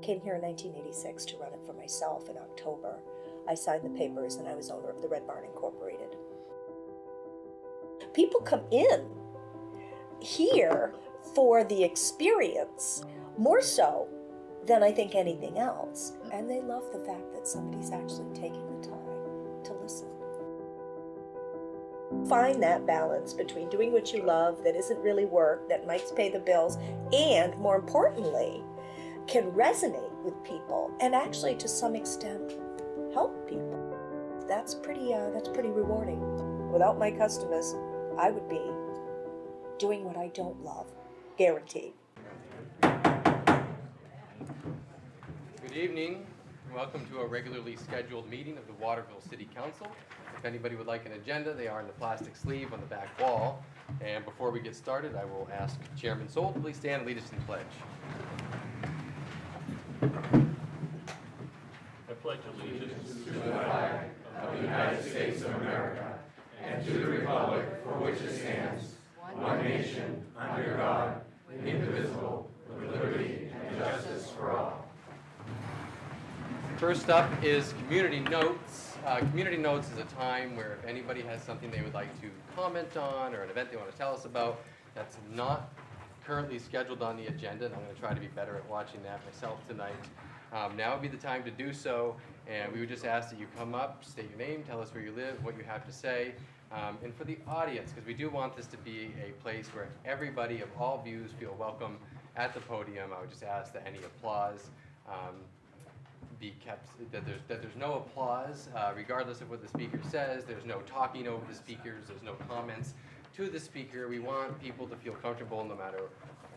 came here in 1986 to run it for myself in October. I signed the papers and I was owner of the Red Barn Incorporated. People come in here for the experience, more so than I think anything else. And they love the fact that somebody's actually taking the time to listen. Find that balance between doing what you love that isn't really work, that might pay the bills, and more importantly, can resonate with people and actually to some extent help people. That's pretty rewarding. Without my customers, I would be doing what I don't love, guaranteed. Good evening. Welcome to a regularly scheduled meeting of the Waterville City Council. If anybody would like an agenda, they are in the plastic sleeve on the back wall. And before we get started, I will ask Chairman Soul to please stand and lead us in the pledge. I pledge allegiance to the flag of the United States of America and to the republic for which it stands, one nation, under God, indivisible, with liberty and justice for all. First up is Community Notes. Community Notes is a time where if anybody has something they would like to comment on or an event they want to tell us about that's not currently scheduled on the agenda, and I'm going to try to be better at watching that myself tonight. Now would be the time to do so, and we would just ask that you come up, state your name, tell us where you live, what you have to say, and for the audience, because we do want this to be a place where everybody of all views feel welcome at the podium. I would just ask that any applause be kept, that there's no applause regardless of what the speaker says. There's no talking over the speakers. There's no comments to the speaker. We want people to feel comfortable no matter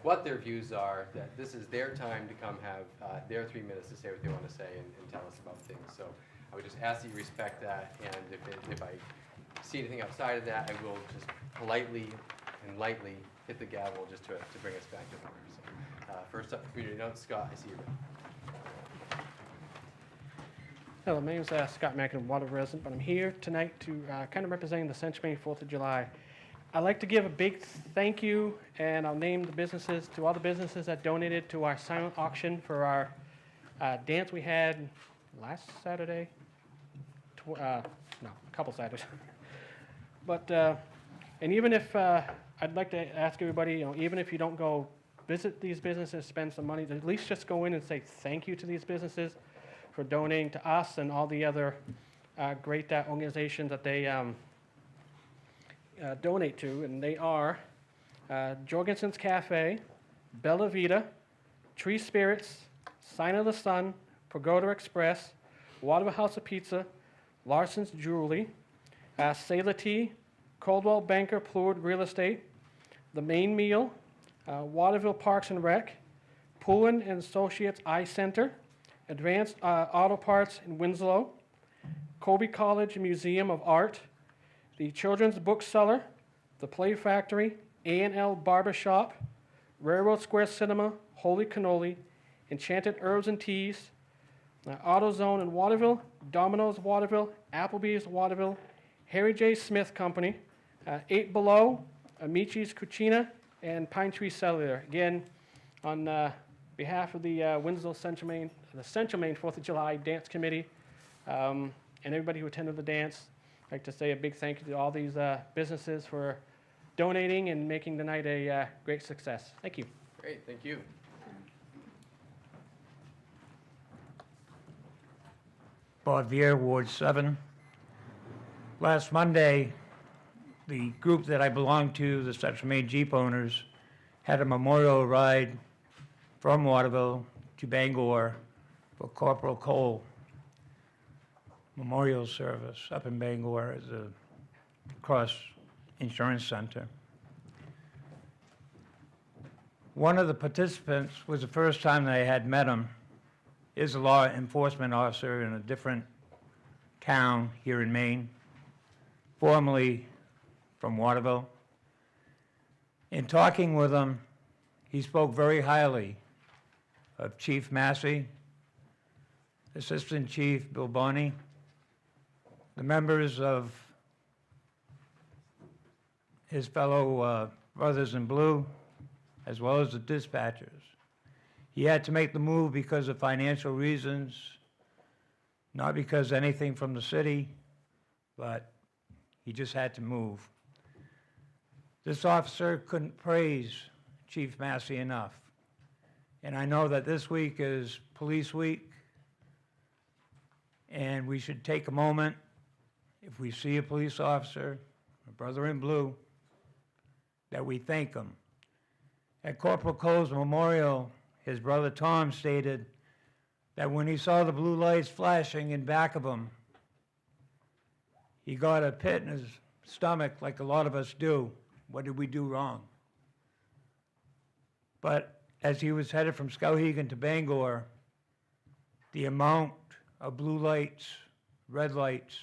what their views are, that this is their time to come have their 3 minutes to say what they want to say and tell us about things. So I would just ask that you respect that, and if I see anything outside of that, I will just politely and lightly hit the gavel just to bring us back to order. So first up, Community Notes. Scott, I see you. Hello, my name is Scott Mackin, Waterville resident, but I'm here tonight to kind of representing the Central Maine 4th of July. I'd like to give a big thank you, and I'll name the businesses, to all the businesses that donated to our silent auction for our dance we had last Saturday. No, a couple Saturdays. But, and even if, I'd like to ask everybody, even if you don't go visit these businesses, spend some money, at least just go in and say thank you to these businesses for donating to us and all the other great organizations that they donate to, and they are Jorgensen's Cafe, Bella Vita, Tree Spirits, Sign of the Sun, Pagoda Express, Waterville House of Pizza, Larson's Jewelry, Sailor Tea, Coldwell Banker Plurd Real Estate, The Main Meal, Waterville Parks and Rec, Pullen and Associates Eye Center, Advanced Auto Parts in Winslow, Colby College Museum of Art, the Children's Bookseller, the Play Factory, A&L Barbershop, Railroad Square Cinema, Holy Cannoli, Enchanted Herbs and Teas, AutoZone in Waterville, Domino's Waterville, Applebee's Waterville, Harry J. Smith Company, 8 Below, Amici's Cucina, and Pine Tree Cellular. Again, on behalf of the Winslow Central Maine 4th of July Dance Committee, and everybody who attended the dance, I'd like to say a big thank you to all these businesses for donating and making the night a great success. Thank you. Great, thank you. Bob Vier, Ward 7. Last Monday, the group that I belong to, the Central Maine Jeep Owners, had a memorial ride from Waterville to Bangor for Corporal Cole memorial service up in Bangor at the Cross Insurance Center. One of the participants was the first time that I had met him, is a law enforcement officer in a different town here in Maine, formerly from Waterville. In talking with him, he spoke very highly of Chief Massey, Assistant Chief Bill Bonney, the members of his fellow Brothers in Blue, as well as the dispatchers. He had to make the move because of financial reasons, not because anything from the city, but he just had to move. This officer couldn't praise Chief Massey enough. And I know that this week is Police Week, and we should take a moment, if we see a police officer, a brother in blue, that we thank him. At Corporal Cole's memorial, his brother Tom stated that when he saw the blue lights flashing in back of him, he got a pit in his stomach like a lot of us do. What did we do wrong? But as he was headed from Skowhegan to Bangor, the amount of blue lights, red lights,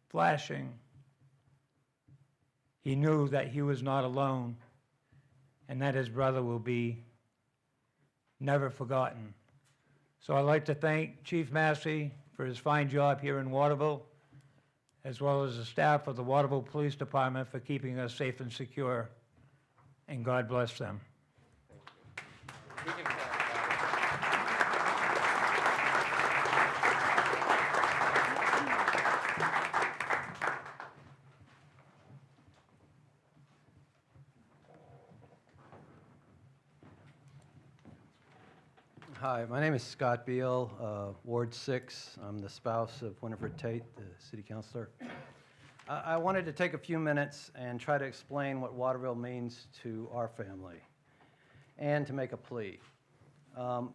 flashing, he knew that he was not alone and that his brother will be never forgotten. So I'd like to thank Chief Massey for his fine job here in Waterville, as well as the staff of the Waterville Police Department for keeping us safe and secure, and God bless them. We can clap. Hi, my name is Scott Beal, Ward 6. I'm the spouse of Winifred Tate, the city councilor. I wanted to take a few minutes and try to explain what Waterville means to our family and to make a plea.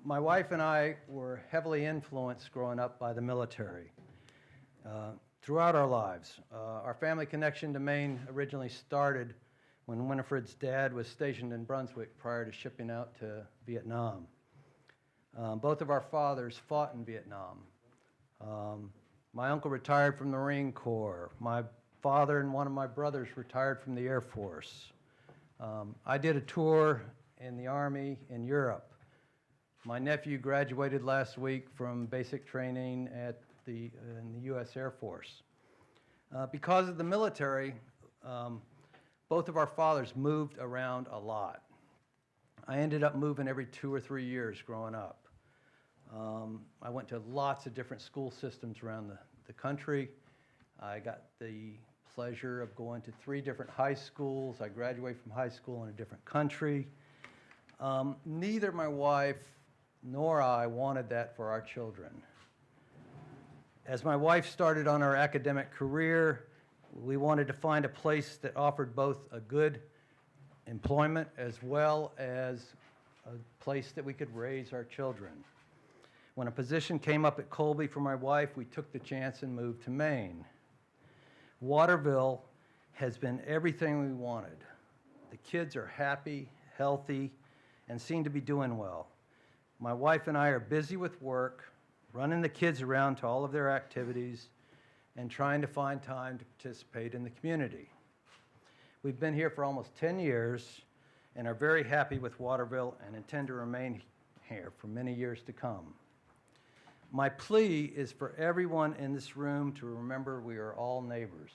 My wife and I were heavily influenced growing up by the military throughout our lives. Our family connection to Maine originally started when Winifred's dad was stationed in Brunswick prior to shipping out to Vietnam. Both of our fathers fought in Vietnam. My uncle retired from the Marine Corps. My father and one of my brothers retired from the Air Force. I did a tour in the Army in Europe. My nephew graduated last week from basic training in the U.S. Air Force. Because of the military, both of our fathers moved around a lot. I ended up moving every 2 or 3 years growing up. I went to lots of different school systems around the country. I got the pleasure of going to 3 different high schools. I graduated from high school in a different country. Neither my wife nor I wanted that for our children. As my wife started on her academic career, we wanted to find a place that offered both a good employment as well as a place that we could raise our children. When a position came up at Colby for my wife, we took the chance and moved to Maine. Waterville has been everything we wanted. The kids are happy, healthy, and seem to be doing well. My wife and I are busy with work, running the kids around to all of their activities, and trying to find time to participate in the community. We've been here for almost 10 years and are very happy with Waterville and intend to remain here for many years to come. My plea is for everyone in this room to remember we are all neighbors.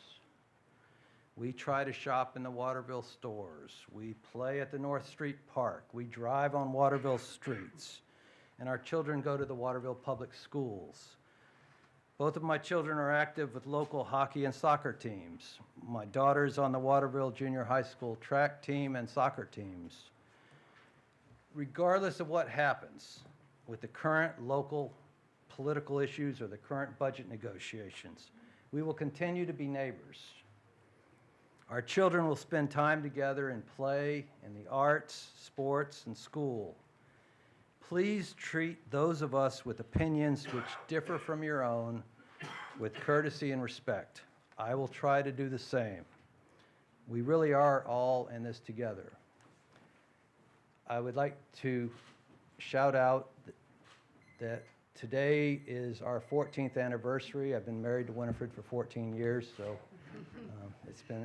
We try to shop in the Waterville stores. We play at the North Street Park. We drive on Waterville streets. And our children go to the Waterville Public Schools. Both of my children are active with local hockey and soccer teams. My daughter's on the Waterville Junior High School track team and soccer teams. Regardless of what happens with the current local political issues or the current budget negotiations, we will continue to be neighbors. Our children will spend time together and play in the arts, sports, and school. Please treat those of us with opinions which differ from your own with courtesy and respect. I will try to do the same. We really are all in this together. I would like to shout out that today is our 14th anniversary. I've been married to Winifred for 14 years, so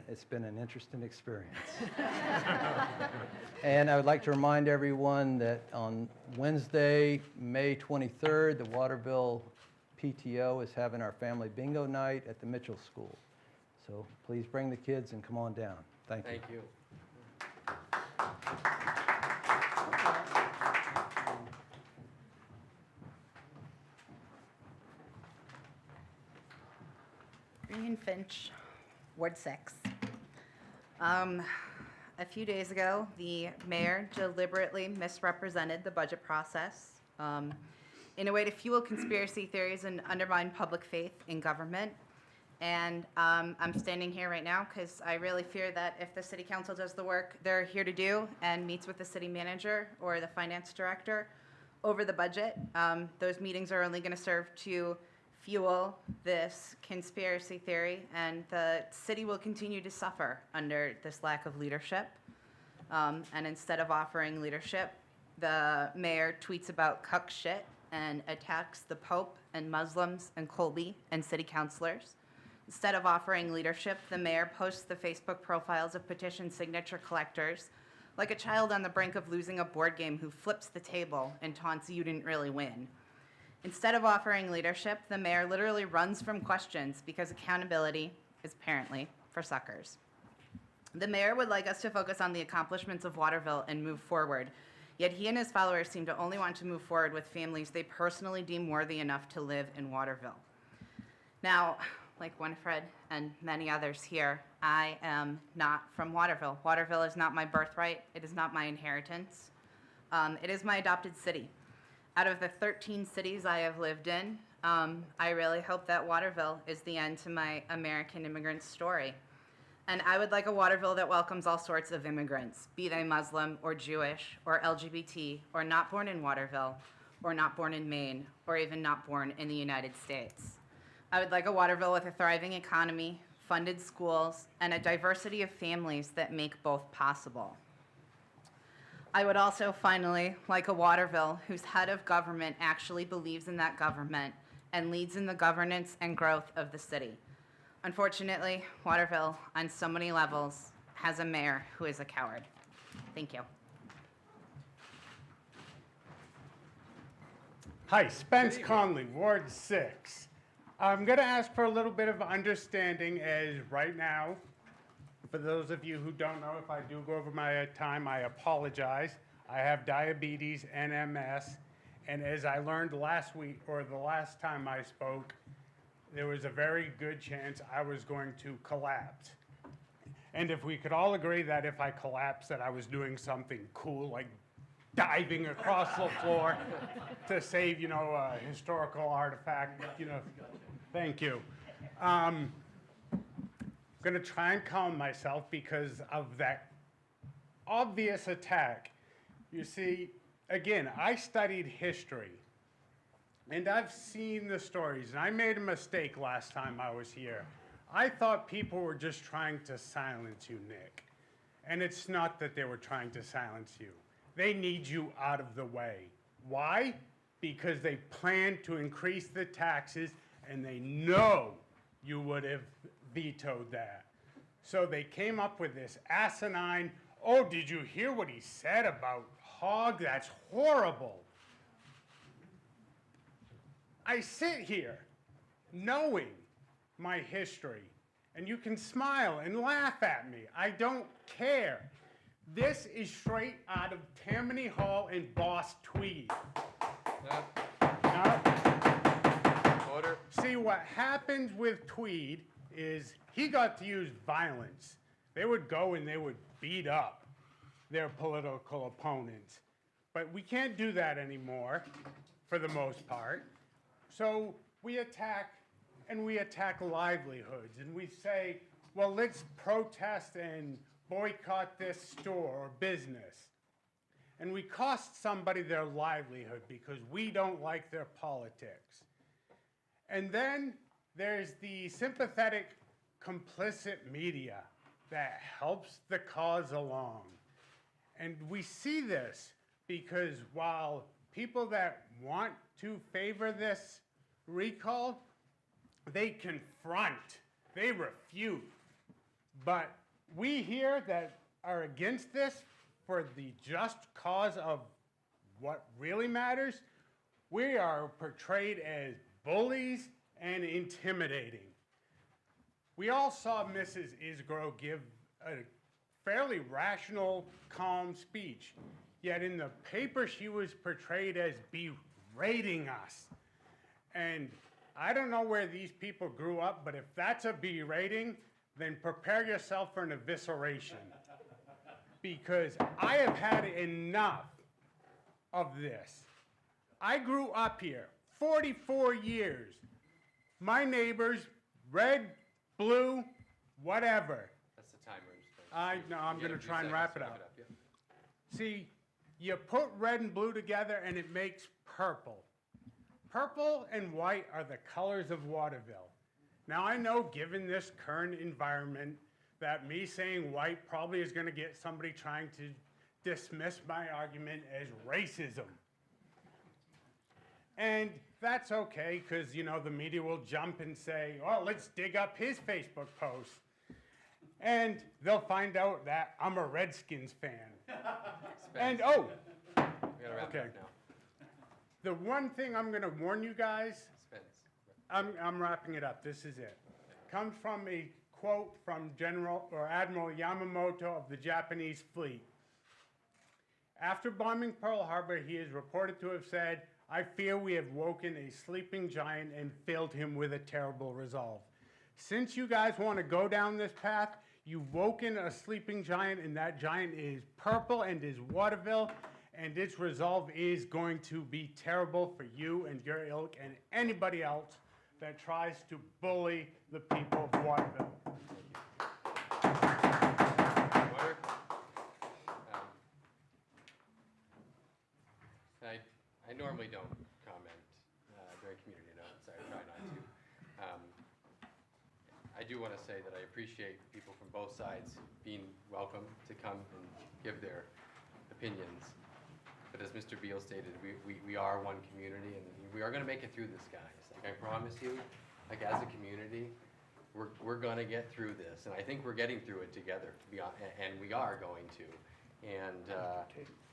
it's been an interesting experience. And I would like to remind everyone that on Wednesday, May 23rd, the Waterville PTO is having our family bingo night at the Mitchell School. So please bring the kids and come on down. Thank you. Thank you. Green Finch, Ward 6. A few days ago, the mayor deliberately misrepresented the budget process in a way to fuel conspiracy theories and undermine public faith in government. And I'm standing here right now because I really fear that if the city council does the work they're here to do and meets with the city manager or the finance director over the budget, those meetings are only going to serve to fuel this conspiracy theory, and the city will continue to suffer under this lack of leadership. And instead of offering leadership, the mayor tweets about cuck shit and attacks the Pope and Muslims and Colby and city councilors. Instead of offering leadership, the mayor posts the Facebook profiles of petition signature collectors like a child on the brink of losing a board game who flips the table and taunts you didn't really win. Instead of offering leadership, the mayor literally runs from questions because accountability is apparently for suckers. The mayor would like us to focus on the accomplishments of Waterville and move forward, yet he and his followers seem to only want to move forward with families they personally deem worthy enough to live in Waterville. Now, like Winifred and many others here, I am not from Waterville. Waterville is not my birthright. It is not my inheritance. It is my adopted city. Out of the 13 cities I have lived in, I really hope that Waterville is the end to my American immigrant story. And I would like a Waterville that welcomes all sorts of immigrants, be they Muslim or Jewish or LGBT or not born in Waterville or not born in Maine or even not born in the United States. I would like a Waterville with a thriving economy, funded schools, and a diversity of families that make both possible. I would also finally like a Waterville whose head of government actually believes in that government and leads in the governance and growth of the city. Unfortunately, Waterville, on so many levels, has a mayor who is a coward. Thank you. Hi, Spence Conley, Ward 6. I'm going to ask for a little bit of understanding as right now, for those of you who don't know, if I do go over my time, I apologize. I have diabetes and MS, and as I learned last week, or the last time I spoke, there was a very good chance I was going to collapse. And if we could all agree that if I collapsed, that I was doing something cool, like diving across the floor to save, a historical artifact, thank you. I'm going to try and calm myself because of that obvious attack. You see, again, I studied history, and I've seen the stories, and I made a mistake last time I was here. I thought people were just trying to silence you, Nick. And it's not that they were trying to silence you. They need you out of the way. Why? Because they plan to increase the taxes, and they know you would have vetoed that. So they came up with this asinine, oh, did you hear what he said about hog? That's horrible. I sit here knowing my history, and you can smile and laugh at me. I don't care. This is straight out of Tammany Hall and Boss Tweed. Now, Order. see, what happens with Tweed is he got to use violence. They would go and they would beat up their political opponents. But we can't do that anymore, for the most part. So we attack, and we attack livelihoods, and we say, well, let's protest and boycott this store or business. And we cost somebody their livelihood because we don't like their politics. And then there's the sympathetic, complicit media that helps the cause along. And we see this because while people that want to favor this recall, they confront, they refute. But we here that are against this for the just cause of what really matters, we are portrayed as bullies and intimidating. We all saw Mrs. Isgrove give a fairly rational, calm speech, yet in the paper she was portrayed as berating us. And I don't know where these people grew up, but if that's a B rating, then prepare yourself for an evisceration. Because I have had enough of this. I grew up here, 44 years. My neighbors, red, blue, whatever. That's the timer. I'm You gonna got a few try and wrap seconds it to up. yep. See, you put red and blue together and it makes purple. Purple and white are the colors of Waterville. Now I know, given this current environment, that me saying white probably is gonna get somebody trying to dismiss my argument as racism. And that's okay, because, you know, the media will jump and say, oh, let's dig up his Facebook post. And they'll find out that I'm a Redskins fan. And, oh, We gotta wrap okay. it up now. the one thing I'm going to warn you guys, Spence. I'm wrapping it up, this is it. Comes from a quote from Admiral Yamamoto of the Japanese fleet. After bombing Pearl Harbor, he is reported to have said, "I fear we have woken a sleeping giant and filled him with a terrible resolve." Since you guys want to go down this path, you've woken a sleeping giant, and that giant is purple and is Waterville, and its resolve is going to be terrible for you and your ilk and anybody else that tries to bully the people of Waterville. Order. I normally don't comment during community notes. I try not to. I do want to say that I appreciate people from both sides being welcome to come and give their opinions. But as Mr. Beal stated, we are one community, and we are going to make it through this, guys. Like I promise you, like as a community, we're going to get through this, and I think we're getting through it together, and we are going to. And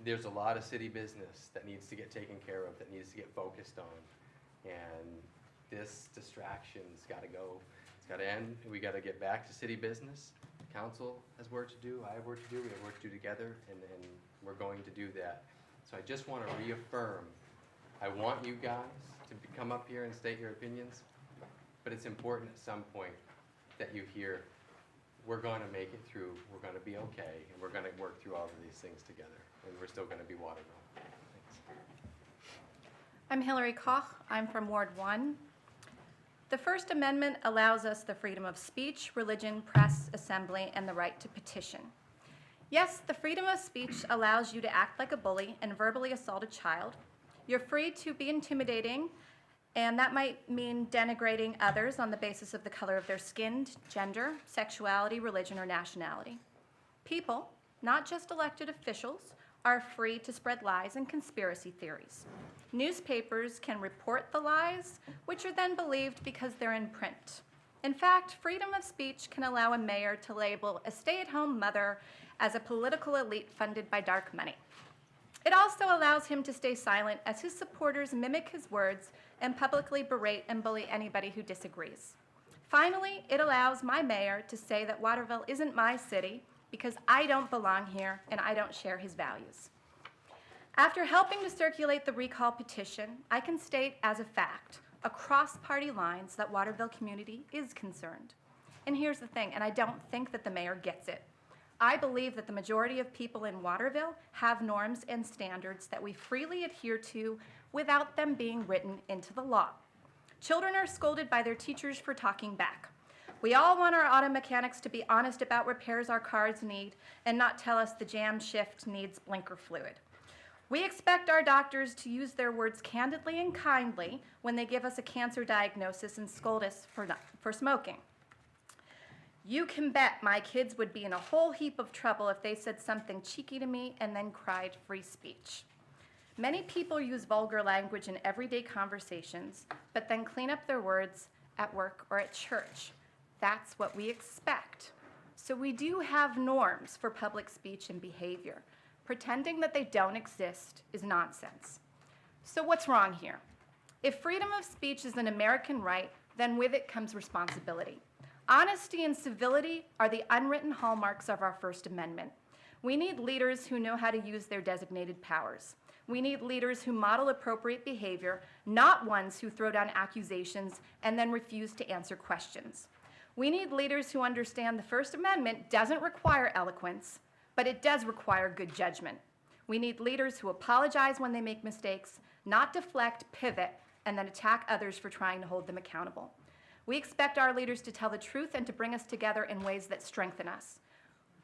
there's a lot of city business that needs to get taken care of, that needs to get focused on. And this distraction's got to go. It's got to end. We got to get back to city business. Council has work to do. I have work to do. We have work to do together, and we're going to do that. So I just want to reaffirm, I want you guys to come up here and state your opinions, but it's important at some point that you hear, we're going to make it through, we're going to be okay, and we're going to work through all of these things together, and we're still going to be Waterville. Thanks. I'm Hillary Koch. I'm from Ward 1. The First Amendment allows us the freedom of speech, religion, press, assembly, and the right to petition. Yes, the freedom of speech allows you to act like a bully and verbally assault a child. You're free to be intimidating, and that might mean denigrating others on the basis of the color of their skin, gender, sexuality, religion, or nationality. People, not just elected officials, are free to spread lies and conspiracy theories. Newspapers can report the lies, which are then believed because they're in print. In fact, freedom of speech can allow a mayor to label a stay-at-home mother as a political elite funded by dark money. It also allows him to stay silent as his supporters mimic his words and publicly berate and bully anybody who disagrees. Finally, it allows my mayor to say that Waterville isn't my city because I don't belong here and I don't share his values. After helping to circulate the recall petition, I can state as a fact, across party lines, that Waterville community is concerned. And here's the thing, and I don't think that the mayor gets it. I believe that the majority of people in Waterville have norms and standards that we freely adhere to without them being written into the law. Children are scolded by their teachers for talking back. We all want our auto mechanics to be honest about repairs our cars need and not tell us the jam shift needs blinker fluid. We expect our doctors to use their words candidly and kindly when they give us a cancer diagnosis and scold us for smoking. You can bet my kids would be in a whole heap of trouble if they said something cheeky to me and then cried free speech. Many people use vulgar language in everyday conversations, but then clean up their words at work or at church. That's what we expect. So we do have norms for public speech and behavior. Pretending that they don't exist is nonsense. So what's wrong here? If freedom of speech is an American right, then with it comes responsibility. Honesty and civility are the unwritten hallmarks of our First Amendment. We need leaders who know how to use their designated powers. We need leaders who model appropriate behavior, not ones who throw down accusations and then refuse to answer questions. We need leaders who understand the First Amendment doesn't require eloquence, but it does require good judgment. We need leaders who apologize when they make mistakes, not deflect, pivot, and then attack others for trying to hold them accountable. We expect our leaders to tell the truth and to bring us together in ways that strengthen us.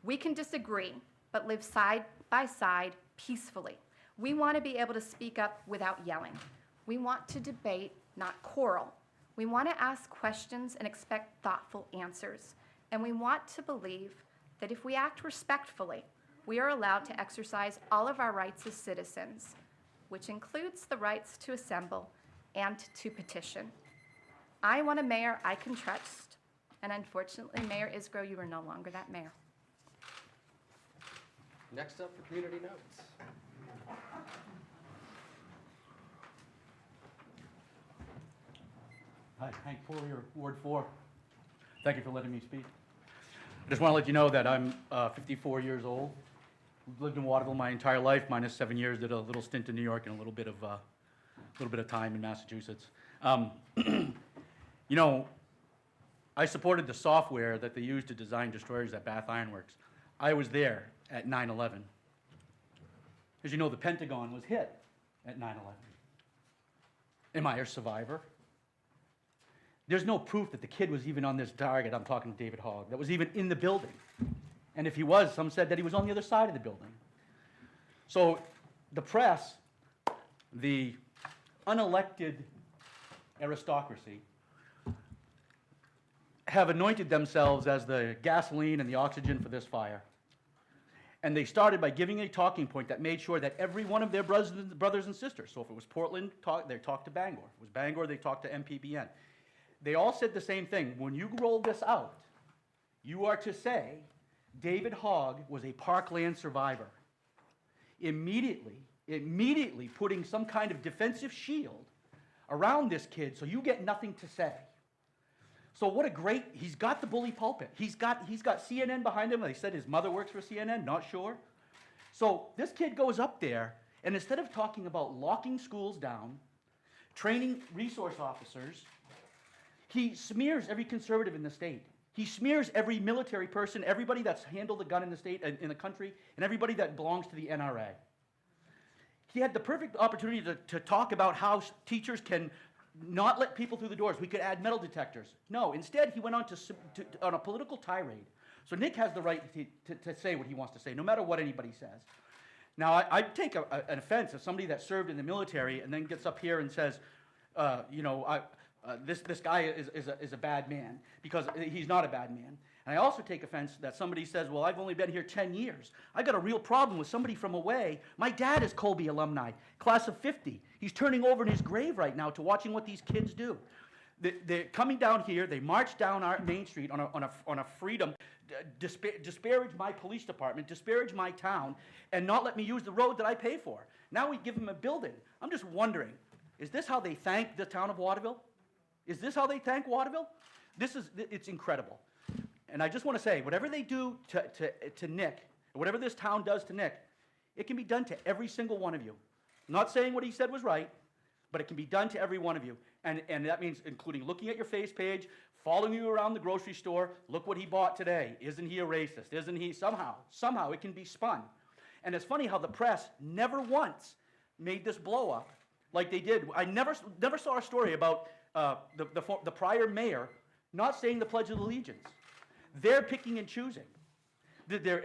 We can disagree, but live side by side peacefully. We want to be able to speak up without yelling. We want to debate, not quarrel. We want to ask questions and expect thoughtful answers. And we want to believe that if we act respectfully, we are allowed to exercise all of our rights as citizens, which includes the rights to assemble and to petition. I want a mayor I can trust, and unfortunately, Mayor Isgro, you are no longer that mayor. Next up for community notes. Hi, Hank Poirier, Ward 4. Thank you for letting me speak. I just want to let you know that I'm 54 years old. Lived in Waterville my entire life, minus 7 years. Did a little stint in New York and a little bit of time in Massachusetts. You know, I supported the software that they used to design destroyers at Bath Iron Works. I was there at 9/11. As you know, the Pentagon was hit at 9/11. Am I a survivor? There's no proof that the kid was even on this target. I'm talking to David Hogg, that was even in the building. And if he was, some said that he was on the other side of the building. So the press, the unelected aristocracy, have anointed themselves as the gasoline and the oxygen for this fire. And they started by giving a talking point that made sure that every one of their brothers and sisters, so if it was Portland, they talked to Bangor. If it was Bangor, they talked to MPBN. They all said the same thing. When you roll this out, you are to say, David Hogg was a parkland survivor. Immediately putting some kind of defensive shield around this kid so you get nothing to say. So what a great, he's got the bully pulpit. He's got CNN behind him. They said his mother works for CNN, not sure. So this kid goes up there, and instead of talking about locking schools down, training resource officers, he smears every conservative in the state. He smears every military person, everybody that's handled a gun in the state, in the country, and everybody that belongs to the NRA. He had the perfect opportunity to talk about how teachers can not let people through the doors. We could add metal detectors. No, instead he went on on a political tirade. So Nick has the right to say what he wants to say, no matter what anybody says. Now, I take an offense of somebody that served in the military and then gets up here and says, this guy is a bad man, because he's not a bad man. And I also take offense that somebody says, well, I've only been here 10 years. I got a real problem with somebody from away. My dad is Colby alumni, class of 50. He's turning over in his grave right now to watching what these kids do. They're coming down here, they march down our Main Street on a freedom, disparage my police department, disparage my town, and not let me use the road that I pay for. Now we give them a building. I'm just wondering, is this how they thank the town of Waterville? Is this how they thank Waterville? It's incredible. And I just want to say, whatever they do to Nick, whatever this town does to Nick, it can be done to every single one of you. I'm not saying what he said was right, but it can be done to every one of you. And that means including looking at your face page, following you around the grocery store, look what he bought today. Isn't he a racist? Isn't he? Somehow it can be spun. And it's funny how the press never once made this blow up like they did. I never saw a story about the prior mayor not saying the Pledge of Allegiance. They're picking and choosing. They're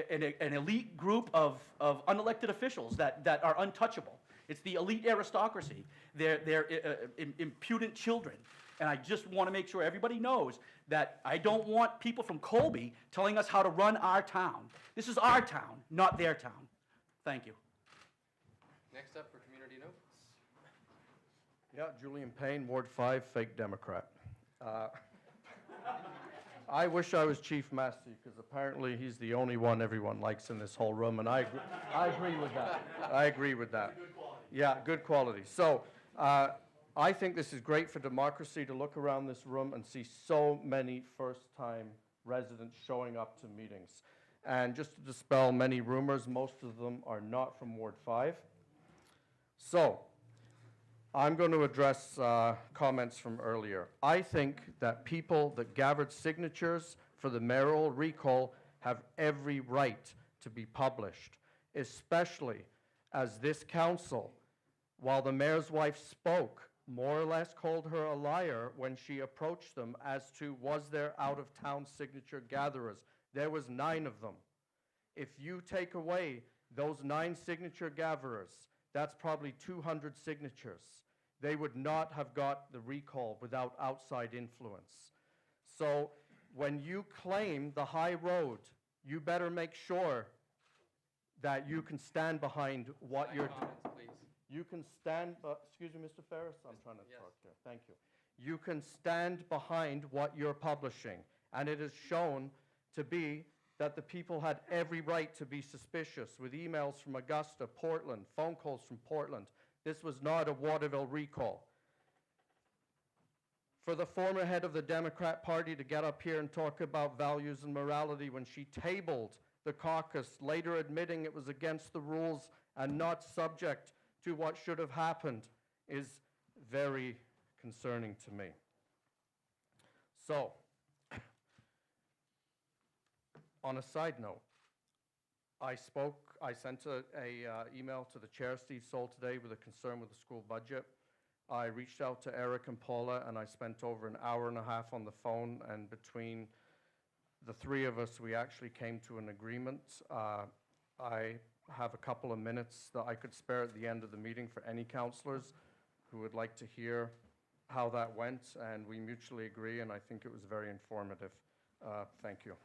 an elite group of unelected officials that are untouchable. It's the elite aristocracy. They're impudent children. And I just want to make sure everybody knows that I don't want people from Colby telling us how to run our town. This is our town, not their town. Thank you. Next up for community notes. Yeah, Julian Payne, Ward 5, fake Democrat. I wish I was Chief Massey, because apparently he's the only one everyone likes in this whole room, and I agree with that. I agree with that. Good quality. Yeah, good quality. So I think this is great for democracy to look around this room and see so many first-time residents showing up to meetings. And just to dispel many rumors, most of them are not from Ward 5. So, I'm going to address comments from earlier. I think that people that gathered signatures for the mayoral recall have every right to be published, especially as this council, while the mayor's wife spoke, more or less called her a liar when she approached them as to was there out-of-town signature gatherers. There was 9 of them. If you take away those 9 signature gatherers, that's probably 200 signatures. They would not have got the recall without outside influence. So when you claim the high road, you better make sure that you can stand behind what you're doing. Please. You can stand, excuse me, Mr. Ferris, I'm trying to Yes. talk here. Thank you. You can stand behind what you're publishing, and it is shown to be that the people had every right to be suspicious with emails from Augusta, Portland, phone calls from Portland. This was not a Waterville recall. For the former head of the Democrat Party to get up here and talk about values and morality when she tabled the caucus, later admitting it was against the rules and not subject to what should have happened, is very concerning to me. So, on a side note, I sent a email to the chair, Steve Soul, today with a concern with the school budget. I reached out to Eric and Paula, and I spent over an hour and a half on the phone, and between the 3 of us, we actually came to an agreement. I have a couple of minutes that I could spare at the end of the meeting for any counselors who would like to hear how that went, and we mutually agree, and I think it was very informative. Thank you.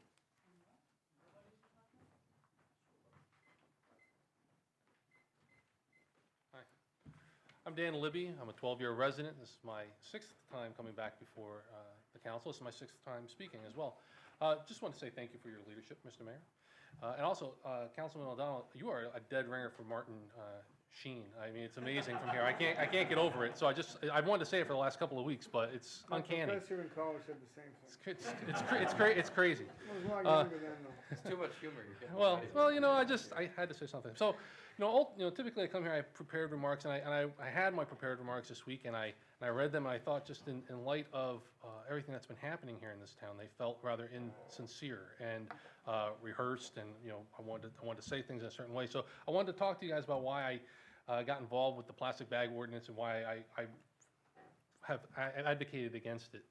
I'm Dan Libby. I'm a 12-year resident. This is my 6th time coming back before the council. This is my 6th time speaking as well. Just want to say thank you for your leadership, Mr. Mayor. And also, Councilman O'Donnell, you are a dead ringer for Martin Sheen. I mean, it's amazing from here. I can't get over it. So I wanted to say it for the last couple of weeks, but it's uncanny. My professor in college said the same thing. It's crazy. I was a lot younger then, though. It's too much humor. You're getting Well, you know, I had to say something. So, typically I come here, I have prepared remarks, and I had my prepared remarks this week, and I read them, and I thought just in light of everything that's been happening here in this town, they felt rather insincere and rehearsed, and I wanted to say things in a certain way. So I wanted to talk to you guys about why I got involved with the plastic bag ordinance and why I have advocated against it.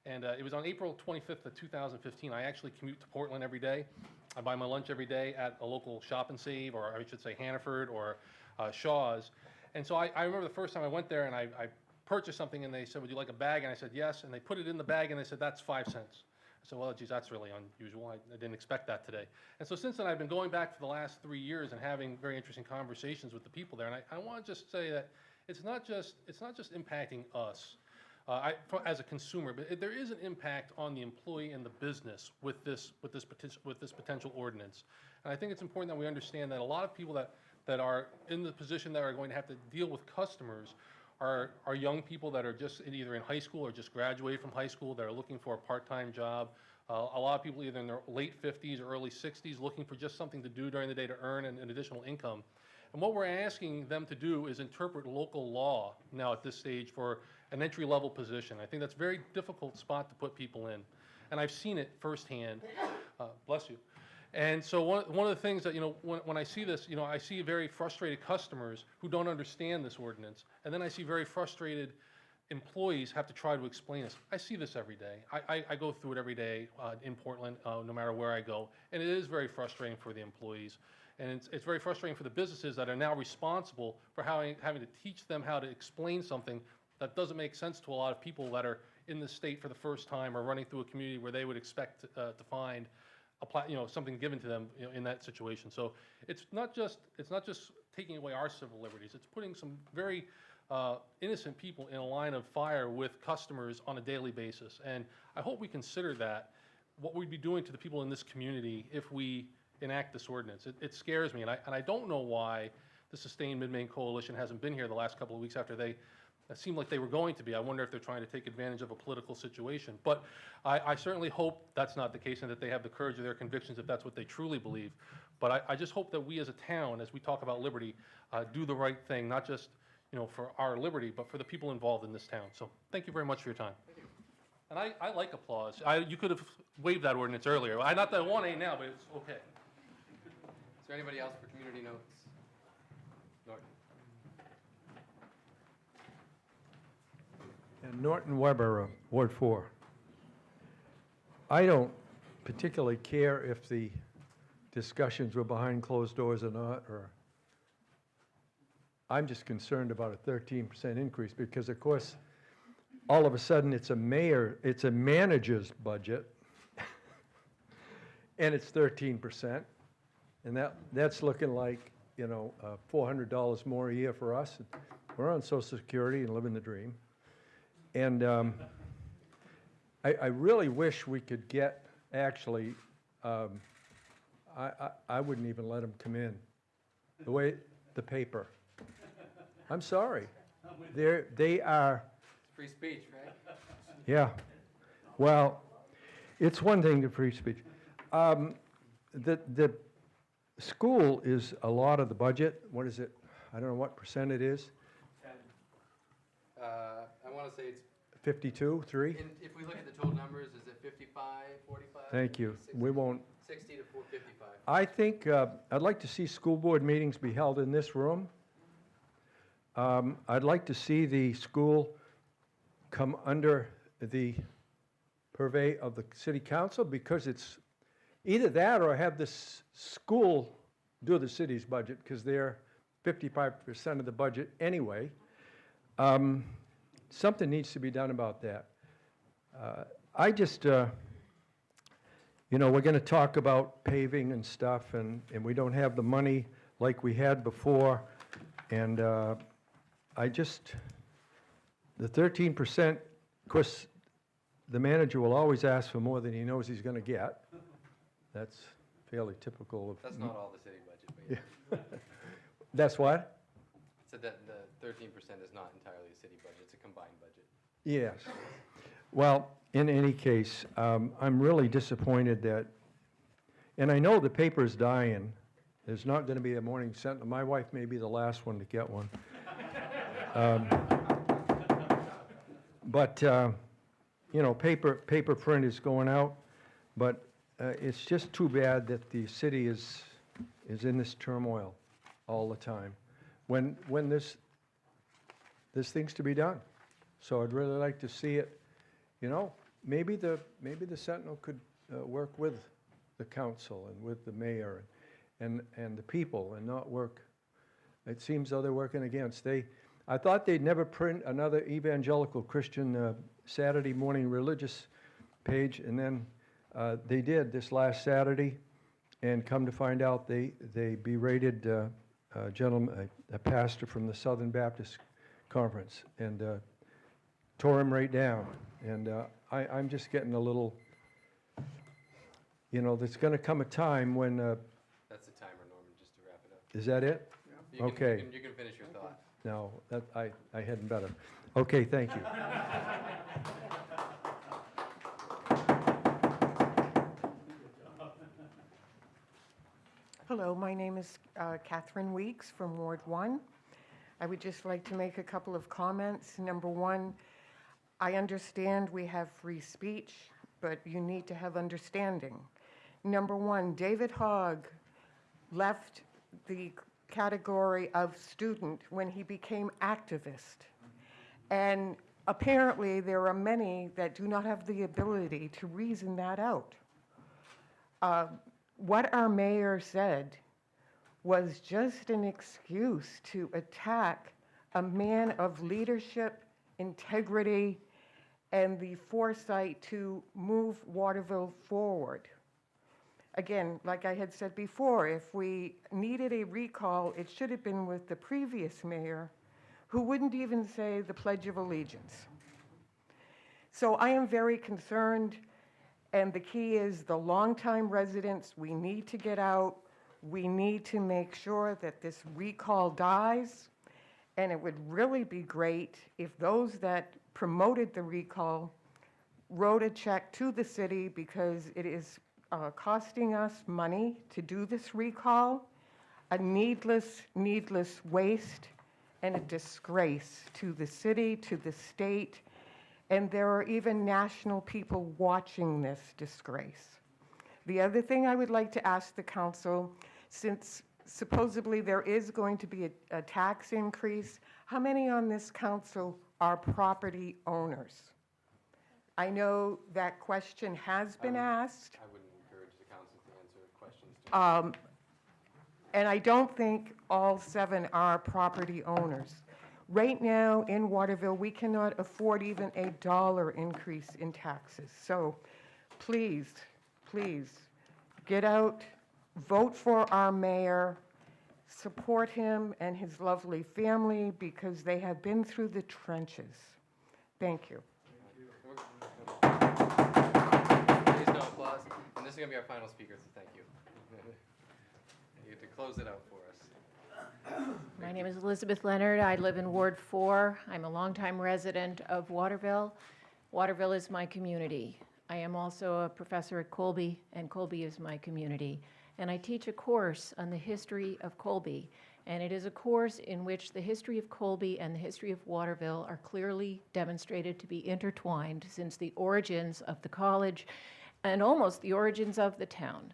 And it was on April 25th of 2015. I actually commute to Portland every day. I buy my lunch every day at a local Shop and Save, or I should say Hannaford or Shaw's. And so I remember the first time I went there and I purchased something, and they said, would you like a bag? And I said, yes. And they put it in the bag, and they said, that's 5 cents. I said, well, geez, that's really unusual. I didn't expect that today. And so since then, I've been going back for the last 3 years and having very interesting conversations with the people there. And I want to just say that it's not just impacting us as a consumer, but there is an impact on the employee and the business with this potential ordinance. And I think it's important that we understand that a lot of people that are in the position that are going to have to deal with customers are young people that are just either in high school or just graduated from high school that are looking for a part-time job. A lot of people either in their late 50s or early 60s looking for just something to do during the day to earn an additional income. And what we're asking them to do is interpret local law now at this stage for an entry-level position. I think that's a very difficult spot to put people in. And I've seen it firsthand. Bless you. And so one of the things that, when I see this, I see very frustrated customers who don't understand this ordinance. And then I see very frustrated employees have to try to explain this. I see this every day. I go through it every day in Portland, no matter where I go. And it is very frustrating for the employees. And it's very frustrating for the businesses that are now responsible for having to teach them how to explain something that doesn't make sense to a lot of people that are in the state for the first time or running through a community where they would expect to find something given to them in that situation. So it's not just taking away our civil liberties. It's putting some very innocent people in a line of fire with customers on a daily basis. And I hope we consider that what we'd be doing to the people in this community if we enact this ordinance. It scares me, and I don't know why the Sustained Mid-Maine Coalition hasn't been here the last couple of weeks after it seemed like they were going to be. I wonder if they're trying to take advantage of a political situation. But I certainly hope that's not the case and that they have the courage of their convictions if that's what they truly believe. But I just hope that we as a town, as we talk about liberty, do the right thing, not just for our liberty, but for the people involved in this town. So thank you very much for your time. And I like applause. You could have waived that ordinance earlier. Not that I want any now, but it's okay. Is there anybody else for community notes? Norton. And Norton Weber, Ward 4. I don't particularly care if the discussions were behind closed doors or not, or I'm just concerned about a 13% increase because, of course, all of a sudden it's a manager's budget, and it's 13%, and that's looking like, $400 more a year for us. We're on Social Security and living the dream. And I really wish we could get, actually, I wouldn't even let them come in. The paper. I'm sorry. They are, Free speech, right? yeah. Well, it's one thing to free speech. The school is a lot of the budget. What is it? I don't know what percent it is. I want to say it's, 52, 3? if we look at the total numbers, is it 55, 45? Thank you. 60, We won't. 60 to 455. I think, I'd like to see school board meetings be held in this room. I'd like to see the school come under the purvey of the city council, because it's either that or have this school do the city's budget, because they're 55% of the budget anyway. Something needs to be done about that. I just, we're going to talk about paving and stuff, and we don't have the money like we had before. And the 13%, of course, the manager will always ask for more than he knows he's going to get. That's fairly typical of... That's not all the city budget, but yeah. That's what? So that the 13% is not entirely a city budget, it's a combined budget. Yes. Well, in any case, I'm really disappointed that, and I know the paper's dying. There's not going to be a morning sentinel. My wife may be the last one to get one. But paper print is going out. But it's just too bad that the city is in this turmoil all the time, when there's things to be done. So I'd really like to see it. Maybe the Sentinel could work with the council and with the mayor and the people, and not work. It seems though they're working against. I thought they'd never print another evangelical Christian Saturday morning religious page, and then they did this last Saturday, and come to find out they berated a gentleman, a pastor from the Southern Baptist Conference, and tore him right down. And I'm just getting a little, there's going to come a time when... That's the timer, Norman, just to wrap it up. Is that it? You can, Okay. You can finish your thought. No, I hadn't better. Okay, thank you. Hello, my name is Catherine Weeks from Ward 1. I would just like to make a couple of comments. Number one, I understand we have free speech, but you need to have understanding. Number one, David Hogg left the category of student when he became activist. And apparently there are many that do not have the ability to reason that out. What our mayor said was just an excuse to attack a man of leadership, integrity, and the foresight to move Waterville forward. Again, like I had said before, if we needed a recall, it should have been with the previous mayor, who wouldn't even say the Pledge of Allegiance. So I am very concerned, and the key is the longtime residents, we need to get out. We need to make sure that this recall dies, and it would really be great if those that promoted the recall wrote a check to the city, because it is costing us money to do this recall, a needless waste, and a disgrace to the city, to the state, and there are even national people watching this disgrace. The other thing I would like to ask the council, since supposedly there is going to be a tax increase, how many on this council are property owners? I know that question has been asked. I wouldn't encourage the council to answer questions. And I don't think all 7 are property owners. Right now in Waterville, we cannot afford even a $1 increase in taxes. So please, please, get out, vote for our mayor, support him and his lovely family because they have been through the trenches. Thank you. Please no applause. And this is going to be our final speaker, so thank you. You get to close it out for us. My name is Elizabeth Leonard. I live in Ward 4. I'm a longtime resident of Waterville. Waterville is my community. I am also a professor at Colby, and Colby is my community. And I teach a course on the history of Colby. And it is a course in which the history of Colby and the history of Waterville are clearly demonstrated to be intertwined since the origins of the college and almost the origins of the town.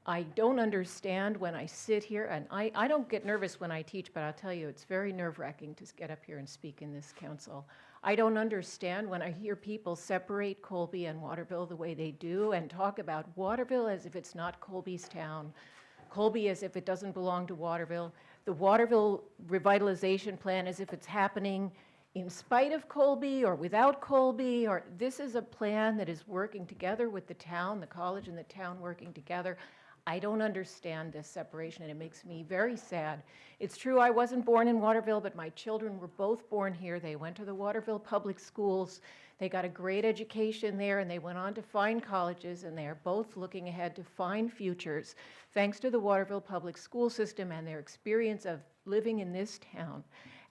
I don't understand when I sit here, and I don't get nervous when I teach, but I'll tell you, it's very nerve-wracking to get up here and speak in this council. I don't understand when I hear people separate Colby and Waterville the way they do and talk about Waterville as if it's not Colby's town, Colby as if it doesn't belong to Waterville, the Waterville revitalization plan as if it's happening in spite of Colby or without Colby, or this is a plan that is working together with the town, the college and the town working together. I don't understand this separation, and it makes me very sad. It's true I wasn't born in Waterville, but my children were both born here. They went to the Waterville public schools. They got a great education there, and they went on to fine colleges, and they are both looking ahead to fine futures, thanks to the Waterville public school system and their experience of living in this town.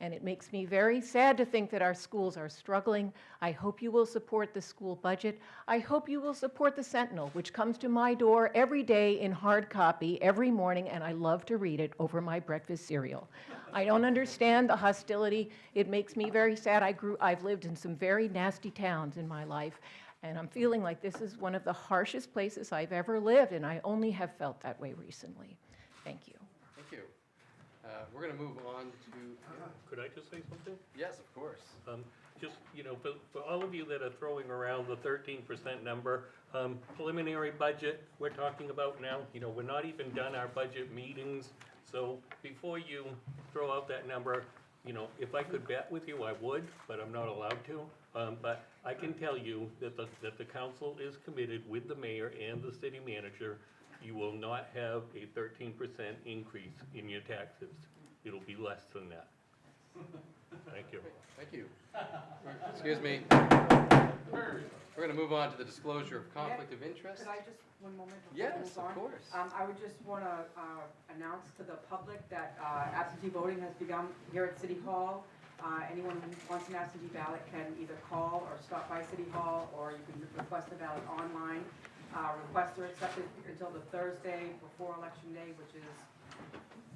And it makes me very sad to think that our schools are struggling. I hope you will support the school budget. I hope you will support the Sentinel, which comes to my door every day in hard copy every morning, and I love to read it over my breakfast cereal. I don't understand the hostility. It makes me very sad. I've lived in some very nasty towns in my life, and I'm feeling like this is one of the harshest places I've ever lived, and I only have felt that way recently. Thank you. Thank you. We're going to move on to... Could I just say something? Yes, of course. Just, for all of you that are throwing around the 13% number, preliminary budget we're talking about now, we're not even done our budget meetings. So before you throw out that number, if I could bet with you, I would, but I'm not allowed to. But I can tell you that the council is committed with the mayor and the city manager. You will not have a 13% increase in your taxes. It'll be less than that. Thank you. Thank you. Excuse me. We're going to move on to the disclosure of conflict of interest. Could I just, one moment? Yes, of course. I would just want to announce to the public that absentee voting has begun here at City Hall. Anyone who wants an absentee ballot can either call or stop by City Hall, or you can request a ballot online. Requests are accepted until the Thursday before Election Day, which is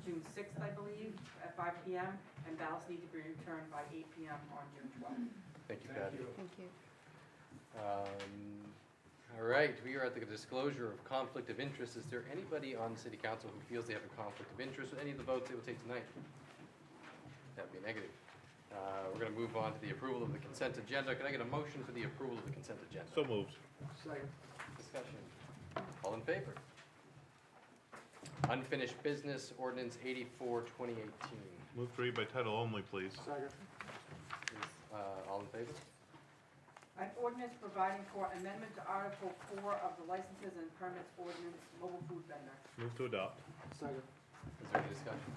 June 6th, I believe, at 5 p.m., and ballots need to be returned by 8 p.m. on June 12th. Thank you, Patty. Thank you. All right, we are at the disclosure of conflict of interest. Is there anybody on City Council who feels they have a conflict of interest with any of the votes they will take tonight? That would be a negative. We're going to move on to the approval of the consent agenda. Can I get a motion for the approval of the consent agenda? So moved. Second. Discussion. All in favor? Unfinished business, ordinance 84, 2018. Move to read by title only, please. Second. All in favor? An ordinance providing for amendment to Article 4 of the Licenses and Permits Ordinance, Mobile Food Vendor. Move to adopt. Second. Is there any discussion?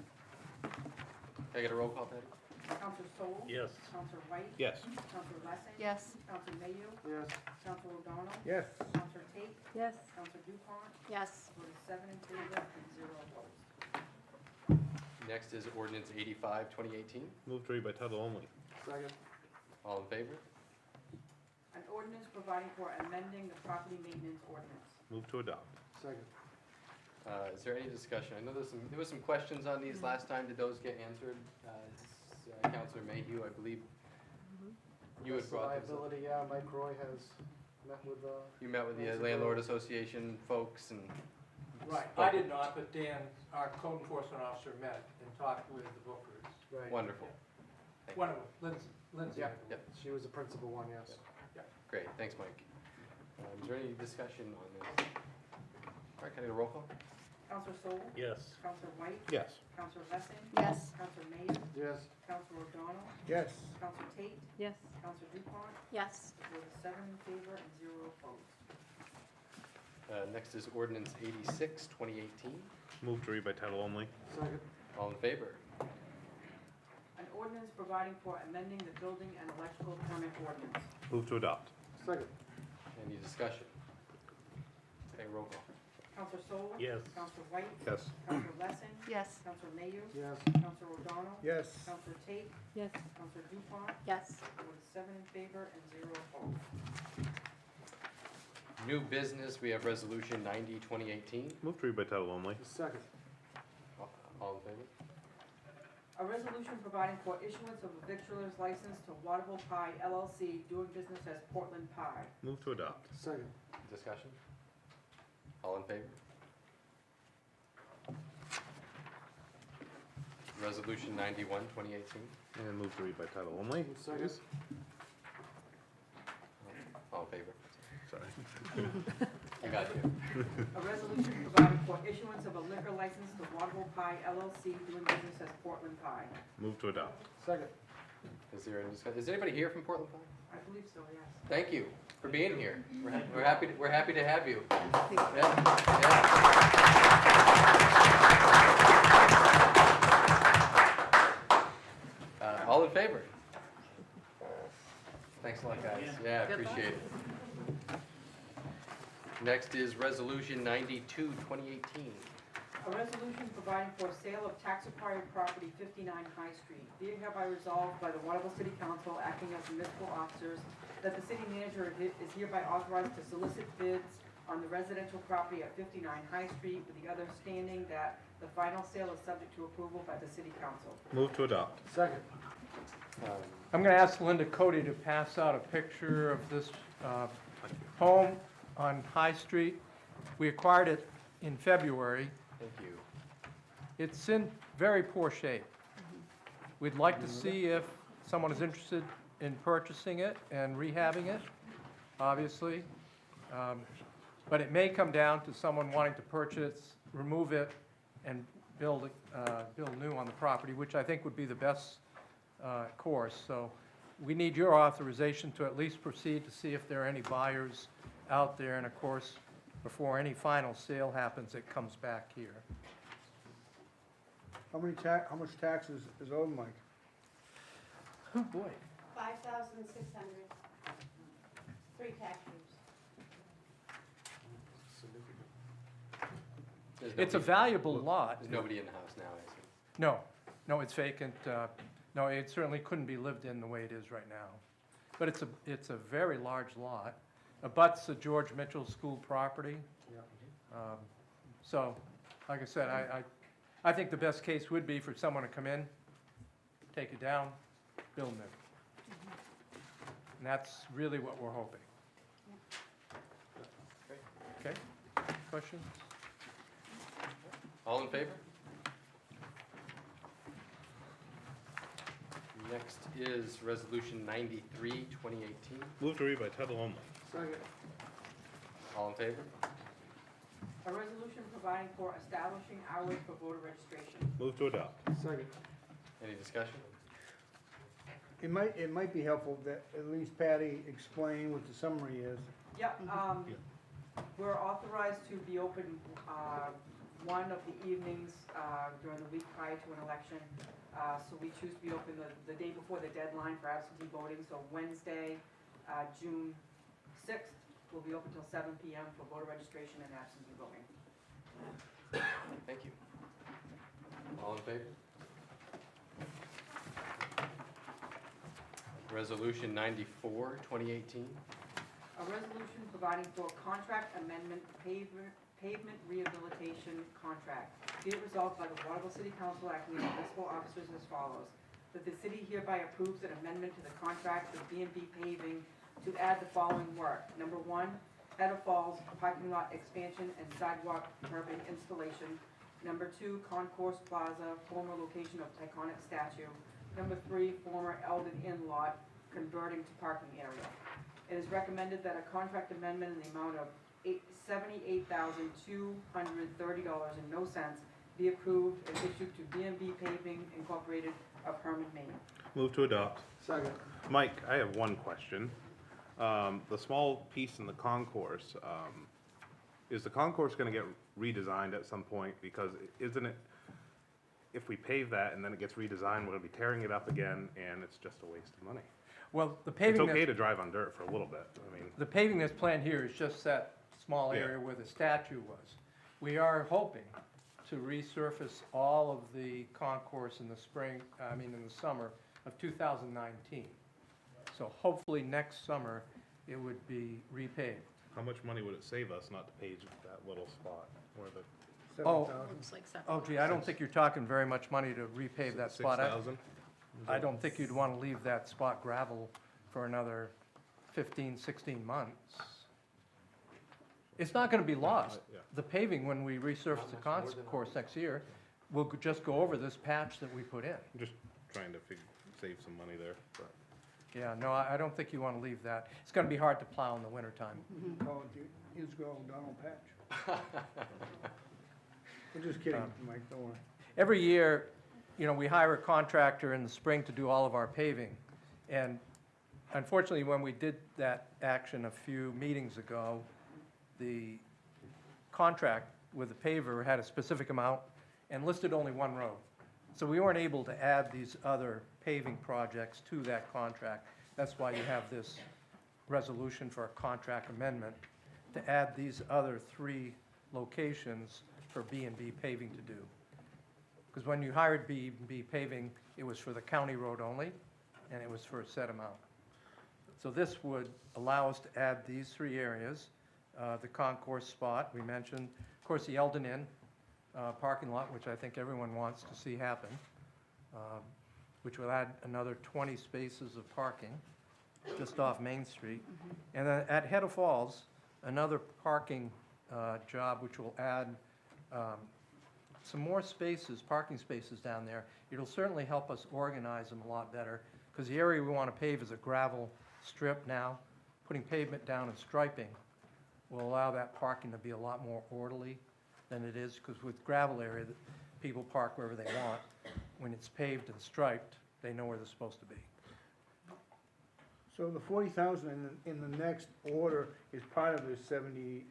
Can I get a roll call, Patty? Counselor Sol. Yes. Counselor White. Yes. Counselor Lessing. Yes. Counselor Mayhew. Yes. Counselor O'Donnell. Yes. Counselor Tate. Yes. Counselor Dupont. Yes. Vote is 7 in favor and 0 opposed. Next is ordinance 85, 2018. Move to read by title only. Second. All in favor? An ordinance providing for amending the property maintenance ordinance. Move to adopt. Second. Is there any discussion? I know there was some questions on these last time. Did those get answered? Councillor Mayhew, I believe you had brought this up. Liability, yeah, Mike Roy has met with, You met with the landlord association folks and. Right. I did not, but Dan, our code enforcement officer, met and talked with the bookers. right. Wonderful. Thank One you. of them, Lindsay. Yeah, Yep. she was the principal one, yes. Great, thanks, Mike. Is there any discussion on this? All right, can I get a roll call? Counselor Sol? Yes. Counselor White? Yes. Counselor Lessing? Yes. Counselor Mayer? Yes. Counselor O'Donnell? Yes. Counselor Tate? Yes. Counselor Dupont? Yes. With 7 in favor and 0 opposed. Next is ordinance 86, 2018. Move to read by title only. Second. All in favor? An ordinance providing for amending the building and electrical permit ordinance. Move to adopt. Second. Any discussion? Okay, roll call. Counselor Sol? Yes. Counselor White? Yes. Counselor Lessing? Yes. Counselor Mayer? Yes. Counselor O'Donnell? Yes. Counselor Tate? Yes. Counselor Dupont? Yes. With 7 in favor and 0 opposed. New business, we have resolution 90, 2018. Move to read by title only. Second. All in favor? A resolution providing for issuance of a victualer's license to Waterville Pie LLC doing business as Portland Pie. Move to adopt. Second. Discussion? All in favor? Resolution 91, 2018. And move to read by title only. Second. All in favor? Sorry. I got you. A resolution providing for issuance of a liquor license to Waterville Pie LLC doing business as Portland Pie. Move to adopt. Second. Is there any discussion? Is anybody here from Portland Pine? I believe so, yes. Thank you for being here. We're happy to have you. All in favor? Thanks a lot, guys. Yeah, appreciate it. Next is resolution 92, 2018. A resolution providing for sale of tax-acquired property 59 High Street. Be it hereby resolved by the Waterville City Council acting as municipal officers that the city manager is hereby authorized to solicit bids on the residential property at 59 High Street with the understanding that the final sale is subject to approval by the city council. Move to adopt. Second. I'm going to ask Linda Cody to pass out a picture of this home on High Street. We acquired it in February. Thank you. It's in very poor shape. We'd like to see if someone is interested in purchasing it and rehabbing it, obviously. But it may come down to someone wanting to purchase, remove it, and build new on the property, which I think would be the best course. So we need your authorization to at least proceed to see if there are any buyers out there. And of course, before any final sale happens, it comes back here. How much taxes is owed, Mike? Oh, boy. 5,600, 3 tax years. It's a valuable lot. There's nobody in the house now, I see. No, it's vacant. No, it certainly couldn't be lived in the way it is right now. But it's a very large lot. Abuts the George Mitchell School property. So, like I said, I think the best case would be for someone to come in, take it down, build new. And that's really what we're hoping. Okay? Questions? All in favor? Next is resolution 93, 2018. Move to read by title only. Second. All in favor? A resolution providing for establishing hours for voter registration. Move to adopt. Second. Any discussion? It might be helpful that at least Patty explain what the summary is. Yep, we're authorized to be open one of the evenings during the week prior to an election. So we choose to be open the day before the deadline for absentee voting. So Wednesday, June 6th, we'll be open till 7 p.m. for voter registration and absentee voting. Thank you. All in favor? Resolution 94, 2018. A resolution providing for contract amendment pavement rehabilitation contract. Be it resolved by the Waterville City Council acting as municipal officers as follows. that the city hereby approves an amendment to the contract with B&B Paving to add the following work. Number 1, Hedda Falls parking lot expansion and sidewalk curbing installation. Number 2, Concourse Plaza, former location of iconic statue. Number 3, former Eldon Inn lot, converting to parking area. It is recommended that a contract amendment in the amount of $78,230.00 be approved and issued to B&B Paving Incorporated of Herman, Maine. Move to adopt. Second. Mike, I have one question. The small piece in the concourse, is the concourse gonna get redesigned at some point? Because isn't it, if we pave that and then it gets redesigned, we're gonna be tearing it up again, and it's just a waste of money. Well, the It's paving, okay that- to drive on dirt for a little bit, I mean, the paving that's planned here is just that small Yeah. area where the statue was. We are hoping to resurface all of the concourse in the spring, in the summer of 2019. So hopefully next summer, it would be repaved. how much money would it save us not to pave that little spot where the Oh, 7,000. Looks like oh gee, I don't think you're talking very much money to repave that spot. 6,000? I don't think you'd want to leave that spot gravel for another 15, 16 months. It's not going to be lost. Yeah. The paving, when we resurface the concourse next year, we'll just go over this patch that we put in. I'm just trying to save some money there, but. Yeah, no, I don't think you want to leave that. It's going to be hard to plow in the wintertime. Oh, years ago, Donald Patch. I'm just kidding, Mike, don't worry. Every year, we hire a contractor in the spring to do all of our paving. And unfortunately, when we did that action a few meetings ago, the contract with the paver had a specific amount and listed only one road. So we weren't able to add these other paving projects to that contract. That's why you have this resolution for a contract amendment to add these other 3 locations for B&B Paving to do. Because when you hired B&B Paving, it was for the county road only, and it was for a set amount. So this would allow us to add these 3 areas, the concourse spot we mentioned, of course, the Eldon Inn parking lot, which I think everyone wants to see happen, which will add another 20 spaces of parking just off Main Street. And then at Hedda Falls, another parking job which will add some more spaces, parking spaces down there. It'll certainly help us organize them a lot better, because the area we want to pave is a gravel strip now. Putting pavement down and striping will allow that parking to be a lot more orderly than it is, because with gravel area, people park wherever they want. When it's paved and striped, they know where they're supposed to be. So the 40,000 in the next order is part of the 78?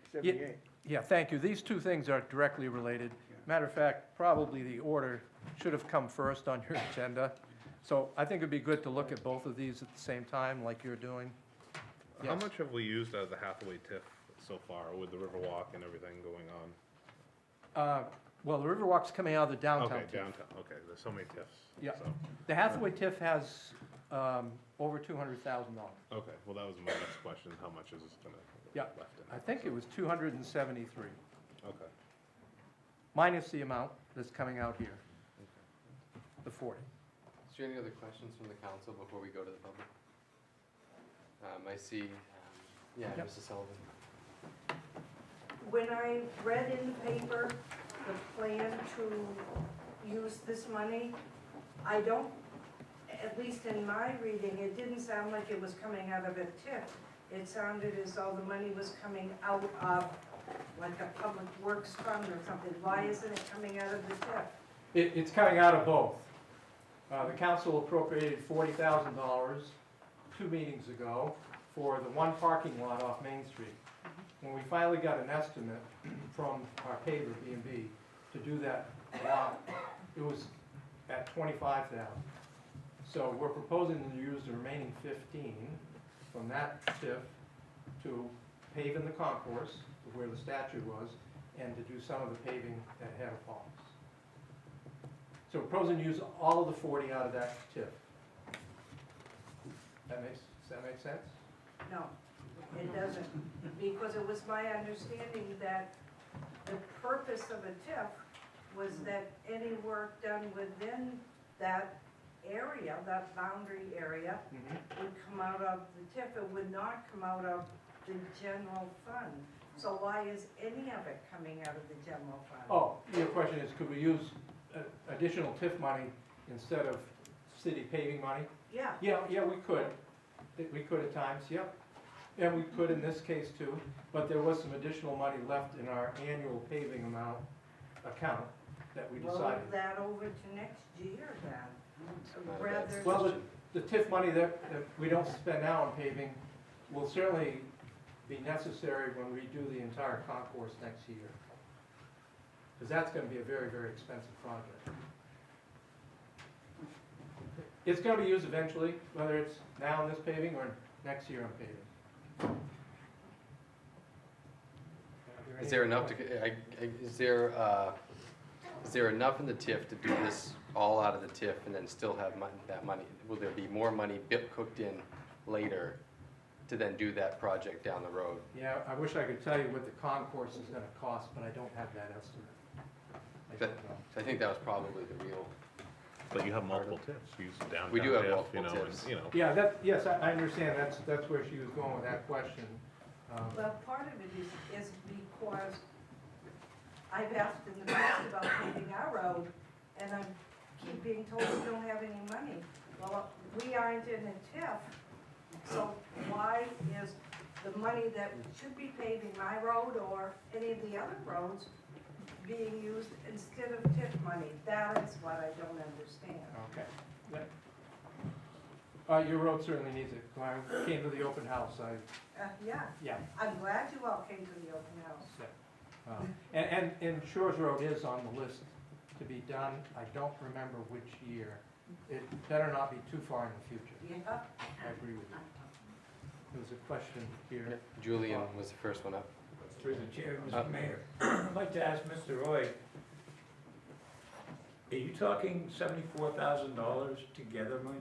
Yeah, thank you. These 2 things are directly related. Matter of fact, probably the order should have come first on your agenda. So I think it'd be good to look at both of these at the same time, like you're doing. How Yes. much have we used out of the Hathaway TIF so far with the Riverwalk and everything going on? Well, the Riverwalk's coming out of the downtown. Okay, TIF. downtown, okay, there's so many TIFs. Yeah. so. The Hathaway TIF has over $200,000. Okay, well, that was my next question, how much is this gonna Yeah, left in I it? think it was 273, Okay. minus the amount that's coming out here, the 40. Is there any other questions from the council before we go to the public? I see, Yep. Mrs. Sullivan. When I read in the paper the plan to use this money, I don't, at least in my reading, it didn't sound like it was coming out of a TIF. It sounded as though the money was coming out of like a public works fund or something. Why isn't it coming out of the TIF? It's coming out of both. The council appropriated $40,000 2 meetings ago for the 1 parking lot off Main Street. When we finally got an estimate from our paver, B&B, to do that lot, it was at $25,000. So we're proposing to use the remaining 15 from that TIF to pave in the concourse, where the statue was, and to do some of the paving at Hedda Falls. So we're proposing to use all of the 40 out of that TIF. Does that make sense? No, it doesn't, because it was my understanding that the purpose of a TIF was that any work done within that area, that boundary area, would come out of the TIF. It would not come out of the general fund. So why is any of it coming out of the general fund? Oh, your question is, could we use additional TIF money instead of city paving money? Yeah. Yeah, we could. We could at times, yep. And we could in this case too, but there was some additional money left in our annual paving account that we Roll decided. that over to next year then, rather. Well, the TIF money that we don't spend now on paving will certainly be necessary when we do the entire concourse next year. Because that's going to be a very, very expensive project. It's going to be used eventually, whether it's now in this paving or next year on paving. Is there enough to, is there enough in the TIF to do this all out of the TIF and then still have that money? Will there be more money cooked in later to then do that project down the road? Yeah, I wish I could tell you what the concourse is going to cost, but I don't have that estimate. I think that was probably the real. But you have multiple TIFs, you use downtown We do have TIF, multiple you know, TIFs. and, you know. Yeah, yes, I understand, that's where she was going with that question. Well, part of it is because I've asked in the past about paving our road, and I keep being told we don't have any money. Well, we aren't in a TIF, so why is the money that should be paving my road or any of the other roads being used instead of TIF money? That is what I don't understand. Okay. Your road certainly needs it. When I came to the open house, Yeah. yeah. I'm glad you all came to the open house. And Shores Road is on the list to be done. I don't remember which year. It better not be too far in the future. Yeah. I agree with you. There was a question here. Julian was the first one up. Through the chair, Mr. Mayor. I'd like to ask Mr. Roy, are you talking $74,000 together, Mike?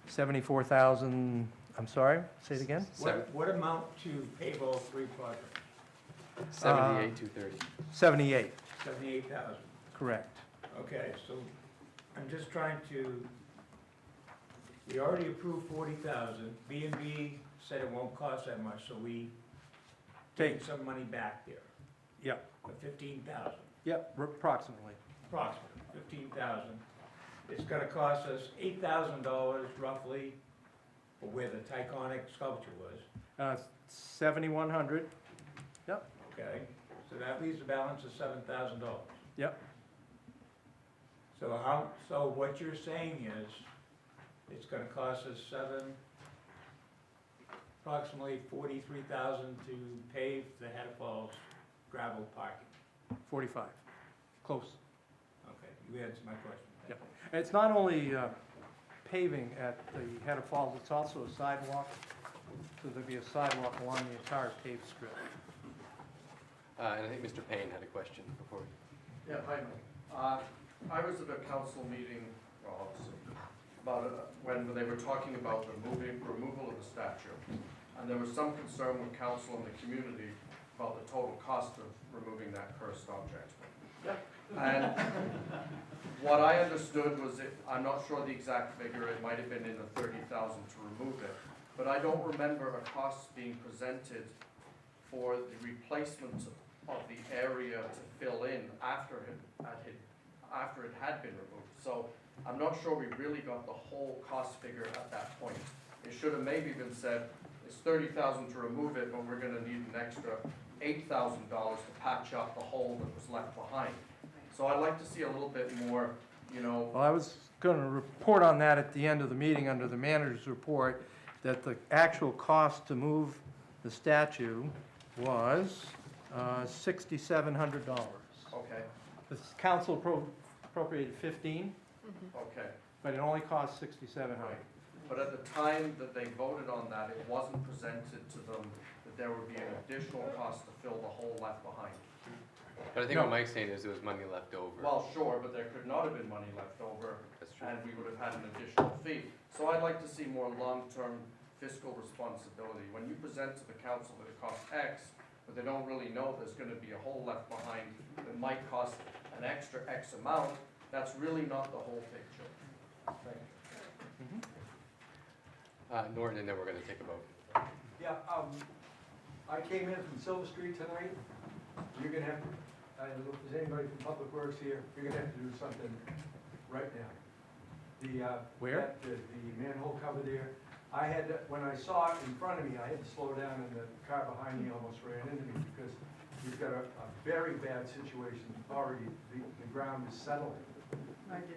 74,000, I'm sorry, say it again? What amount to pave all three projects? 78,230. 78, 78,000. correct. Okay, so I'm just trying to, we already approved 40,000. B&B said it won't cost that much, so we take some money back there. Yep, For 15,000, yep, approximately. approximately 15,000. It's gonna cost us $8,000 roughly for where the Tyconic sculpture was. 7,100, yep, Okay, so that leaves a balance of $7,000. yep. So what you're saying is, it's gonna cost us approximately 43,000 to pave the Hatter Falls gravel parking. 45, close. Okay, you answered my question. Yep. It's not only paving at the Hatter Falls, it's also a sidewalk. So there'll be a sidewalk along the entire paved strip. And I think Mr. Payne had a question before. Yeah, hi, Mike. I was at a council meeting, well, about when they were talking about the removal of the statue. And there was some concern with council and the community about the total cost of removing that cursed object. And what I understood was, I'm not sure the exact figure, it might have been in the 30,000 to remove it, but I don't remember a cost being presented for the replacement of the area to fill in after it had been removed. So I'm not sure we really got the whole cost figure at that point. It should have maybe been said, it's 30,000 to remove it, but we're gonna need an extra $8,000 to patch up the hole that was left behind. So I'd like to see a little bit more, you know. Well, I was going to report on that at the end of the meeting under the manager's report, that the actual cost to move the statue was $6,700. Okay, The council appropriated 15, okay. but it only cost 6,700. Right. But at the time that they voted on that, it wasn't presented to them that there would be an additional cost to fill the hole left behind. But I think what Mike's saying is there was money left over. Well, sure, but there could not have been money left over, That's true. and we would have had an additional fee. So I'd like to see more long-term fiscal responsibility. When you present to the council that it costs X, but they don't really know there's gonna be a hole left behind that might cost an extra X amount, That's really not the whole picture. Thank you. Norton, and then we're going to take a vote. Yeah, I came in from Silver Street tonight. You're gonna have to, I don't know if there's anybody from Public Works here, you're gonna have to do something right now. Where? The manhole cover there. I had, when I saw it in front of me, I had to slow down and the car behind me almost ran into me because you've got a very bad situation already. The ground is settling.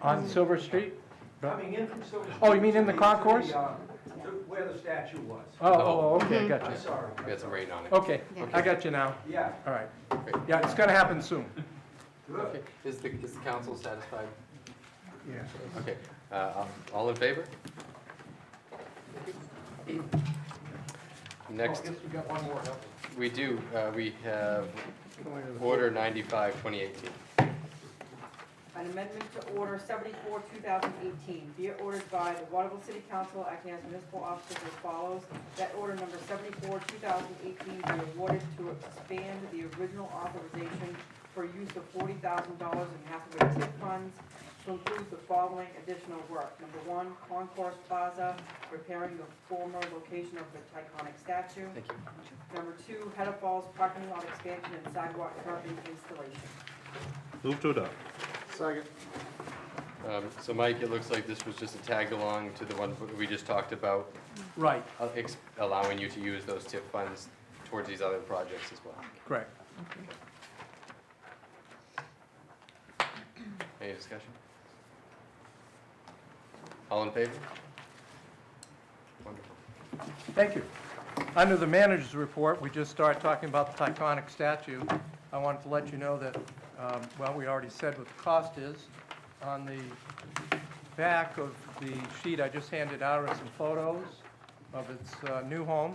On Silver Street? Coming in from Silver Street. Oh, you mean in the to concourse? Where the statue was. Oh, okay, got I'm you. sorry. We had some rain on it. Okay, I got you now. Yeah. All right. Great. Yeah, it's gonna happen soon. Okay. Is the council satisfied? Yeah. Okay. All in favor? Next, I guess we got one more, don't we do. We have Order 95, 2018. An amendment to Order 74, 2018. Be it ordered by the Waterville City Council acting as municipal officers as follows. That order number 74, 2018 be awarded to expand the original authorization for use of $40,000 in Hathaway TIP funds to include the following additional work. Number 1, Concourse Plaza, repairing the former location of the Titanic statue. Thank you. Number 2, Hedda Falls parking lot expansion and sidewalk curbing installation. Move to adopt. Second. So Mike, it looks like this was just a tag along to the one we just talked about, Right, allowing you to use those TIP funds towards these other projects as well. correct. Any discussion? All in favor? Wonderful. Thank you. Under the manager's report, we just started talking about the Titanic statue. I wanted to let you know that, well, we already said what the cost is. On the back of the sheet I just handed out are some photos of its new home.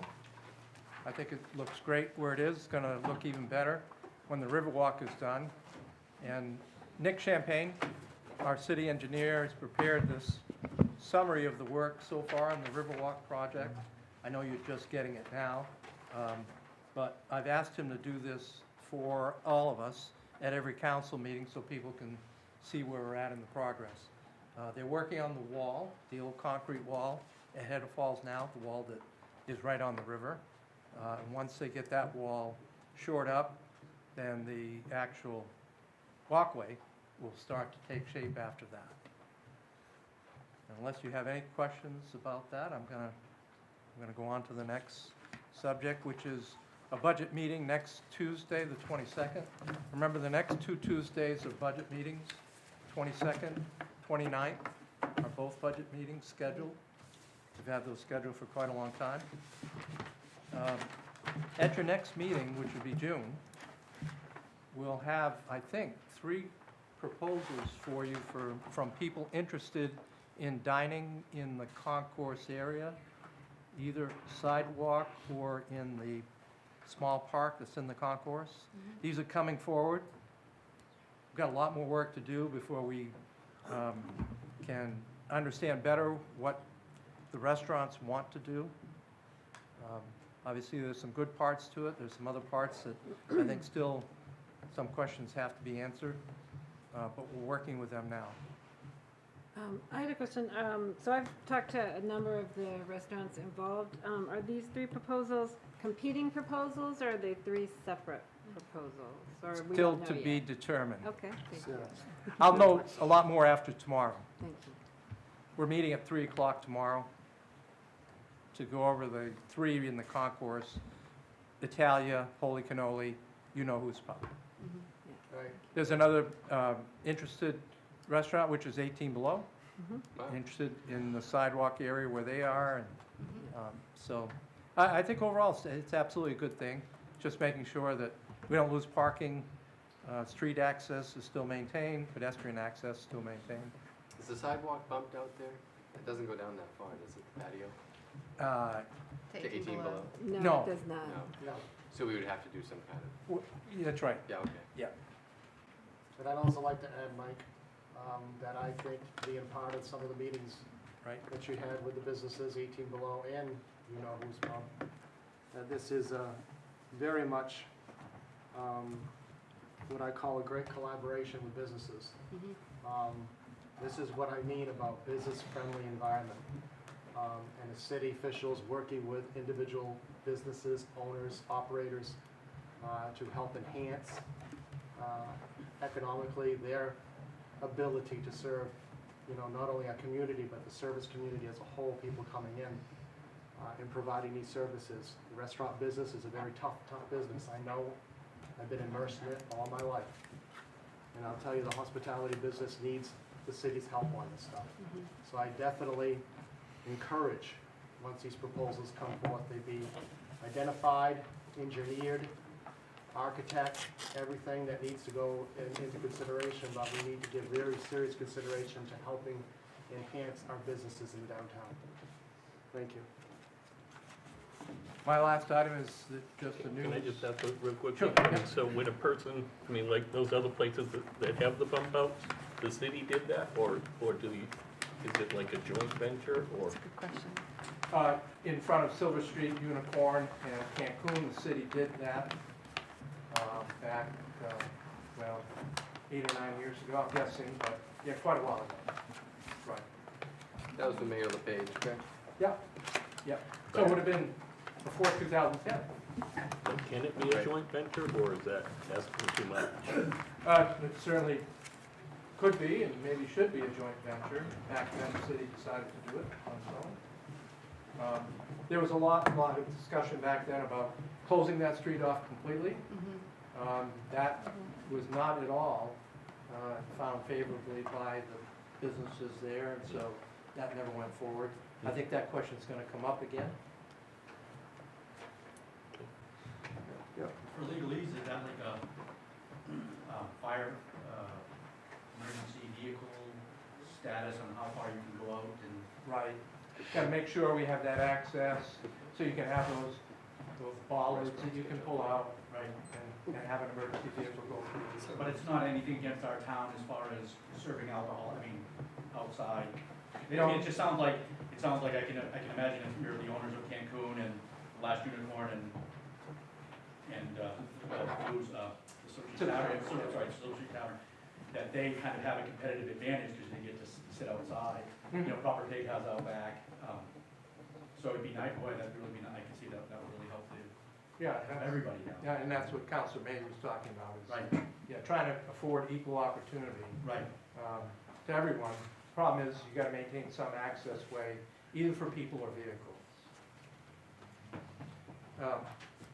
I think it looks great where it is. It's going to look even better when the Riverwalk is done. And Nick Champagne, our city engineer, has prepared this summary of the work so far on the Riverwalk project. I know you're just getting it now, but I've asked him to do this for all of us at every council meeting so people can see where we're at in the progress. They're working on the wall, the old concrete wall at Hedda Falls now, the wall that is right on the river. And once they get that wall shored up, then the actual walkway will start to take shape after that. Unless you have any questions about that, I'm gonna go on to the next subject, which is a budget meeting next Tuesday, the 22nd. Remember, the next 2 Tuesdays of budget meetings, 22nd, 29th, are both budget meetings scheduled. We've had those scheduled for quite a long time. At your next meeting, which would be June, we'll have, I think, 3 proposals for you from people interested in dining in the concourse area, either sidewalk or in the small park that's in the concourse. These are coming forward. We've got a lot more work to do before we can understand better what the restaurants want to do. Obviously, there's some good parts to it. There's some other parts that I think still some questions have to be answered, but we're working with them now. I had a question. So I've talked to a number of the restaurants involved. Are these 3 proposals competing proposals, or are they 3 separate proposals? Or we Still don't know to be yet? determined. Okay, thank you. I'll know a lot more after tomorrow. Thank you. We're meeting at 3 o'clock tomorrow to go over the 3 in the concourse, Italia, Holy Cannoli, you know who's pub. There's another interested restaurant, which is 18 Below, interested in the sidewalk area where they are. And so I think overall it's absolutely a good thing, just making sure that we don't lose parking. Street access is still maintained, pedestrian access is still maintained. Is the sidewalk bumped out there? It doesn't go down that far, does it, the patio? To 18 below? No, it does not. No. So we would have to do some kind of... Yeah, that's right. Yeah, okay. Yeah. But I'd also like to add, Mike, that I think being part of some of the meetings that you had with the businesses 18 Below and you know who's pub, that this is very much what I call a great collaboration with businesses. This is what I mean about business-friendly environment. And the city officials working with individual businesses, owners, operators, to help enhance economically their ability to serve, not only our community, but the service community as a whole, people coming in providing these services. The restaurant business is a very tough business. I know, I've been immersed in it all my life. And I'll tell you, the hospitality business needs the city's help on this stuff. So I definitely encourage, once these proposals come forth, they be identified, engineered, architect, everything that needs to go into consideration, but we need to give very serious consideration to helping enhance our businesses in downtown. Thank you. My last item is just the news. Can I just ask a real quick Sure, thing? yeah. So when a person, I mean, like those other places that have the bump outs, the city did that, or is it like a joint venture, or? That's a good question. In front of Silver Street, Unicorn, and Cancun, the city did that back, 8 or 9 years ago, I'm guessing, but yeah, quite a while ago. Right. That was the Mayor LePage, correct? Yeah, yeah. So it would have been before 2010. So can it be a joint venture, or is that asking too much? It certainly could be, and maybe should be a joint venture. Back then, the city decided to do it on its own. There was a lot of discussion back then about closing that street off completely. That was not at all found favorably by the businesses there, and so that never went forward. I think that question's going to come up again. For legalese, is that like a fire emergency vehicle status on how far you can go out and? Right. Got to make sure we have that access, so you can have those bollards that you can pull out, right, and have an emergency vehicle go through. But it's not anything against our town as far as serving alcohol, I mean, outside. You know, It just sounds like, I can imagine if you're the owners of Cancun and Last Unicorn and Blues, the Silver Tavern, Silver Street Tavern, that they kind of have a competitive advantage because they get to sit outside. Proper Pig has out back. So it'd be nice, boy, that'd really be nice. I can see that would really help everybody out. Yeah, and that's what Councilor May was talking about. Is, Right. Yeah, trying to afford equal opportunity. Right. To everyone. Problem is, you got to maintain some access way, either for people or vehicles.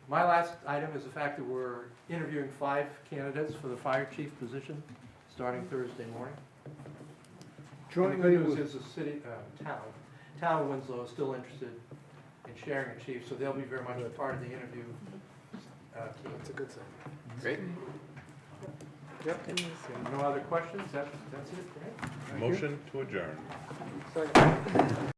My last item is the fact that we're interviewing 5 candidates for the fire chief position, starting Thursday morning. And the good news is the city, town of Winslow is still interested in sharing a chief, so they'll be very much a part of the interview team. That's a good thing. Great. Yep. No other questions? That's it, right? Motion to adjourn. Second.